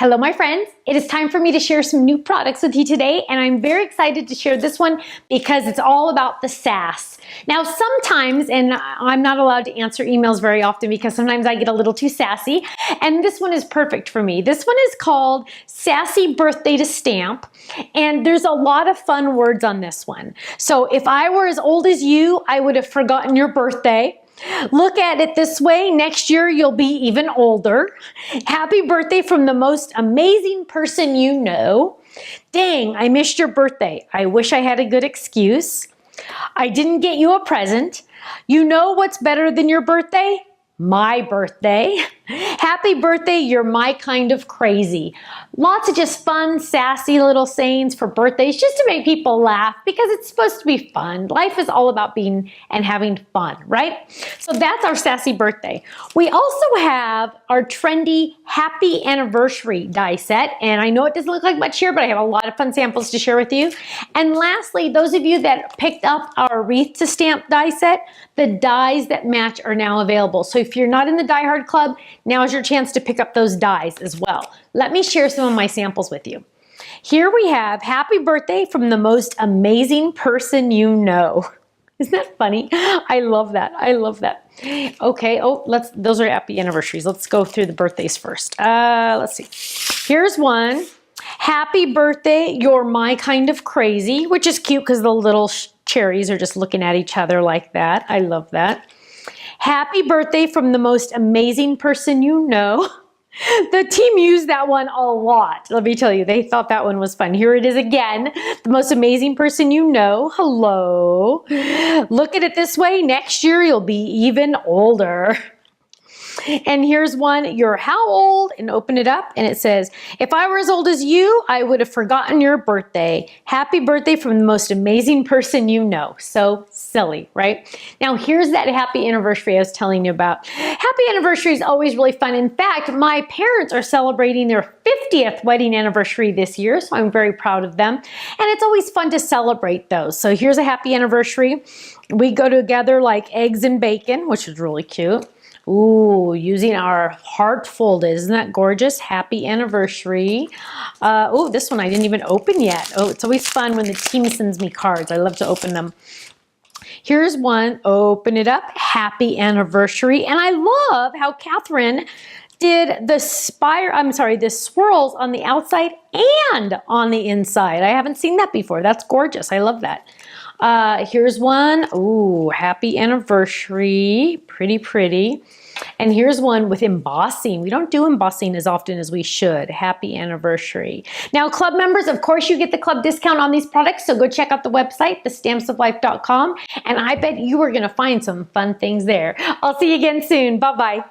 Hello, my friends. It is time for me to share some new products with you today, and I'm very excited to share this one because it's all about the sass. Now, sometimes, and I'm not allowed to answer emails very often because sometimes I get a little too sassy, and this one is perfect for me. This one is called Sassy Birthday to Stamp, and there's a lot of fun words on this one. So if I were as old as you, I would have forgotten your birthday. Look at it this way, next year you'll be even older. Happy birthday from the most amazing person you know. Dang, I missed your birthday. I wish I had a good excuse. I didn't get you a present. You know what's better than your birthday? My birthday. Happy birthday, you're my kind of crazy. Lots of just fun, sassy little sayings for birthdays just to make people laugh because it's supposed to be fun. Life is all about being and having fun, right? So that's our sassy birthday. We also have our trendy happy anniversary die set. And I know it doesn't look like much here, but I have a lot of fun samples to share with you. And lastly, those of you that picked up our wreath to stamp die set, the dies that match are now available. So if you're not in the Die Hard Club, now's your chance to pick up those dies as well. Let me share some of my samples with you. Here we have happy birthday from the most amazing person you know. Isn't that funny? I love that. I love that. Okay, those are happy anniversaries. Let's go through the birthdays first. Let's see. Here's one. Happy birthday, you're my kind of crazy, which is cute because the little cherries are just looking at each other like that. I love that. Happy birthday from the most amazing person you know. The team used that one a lot. Let me tell you, they thought that one was fun. Here it is again. The most amazing person you know. Hello. Look at it this way. Next year, you'll be even older. And here's one, you're how old? And open it up and it says, if I were as old as you, I would have forgotten your birthday. Happy birthday from the most amazing person you know. So silly, right? Now here's that happy anniversary I was telling you about. Happy anniversary is always really fun. In fact, my parents are celebrating their 50th wedding anniversary this year, so I'm very proud of them. And it's always fun to celebrate those. So here's a happy anniversary. We go together like eggs and bacon, which is really cute. Ooh, using our heart folded. Isn't that gorgeous? Happy anniversary. Oh, this one I didn't even open yet. Oh, it's always fun when the team sends me cards. I love to open them. Here's one. Open it up. Happy anniversary. And I love how Catherine did the swirls on the outside and on the inside. I haven't seen that before. That's gorgeous. I love that. Here's one. Ooh, happy anniversary. Pretty, pretty. And here's one with embossing. We don't do embossing as often as we should. Happy anniversary. Now, club members, of course, you get the club discount on these products, so go check out the website, thestampsoflife.com, and I bet you are going to find some fun things there. I'll see you again soon. Bye-bye.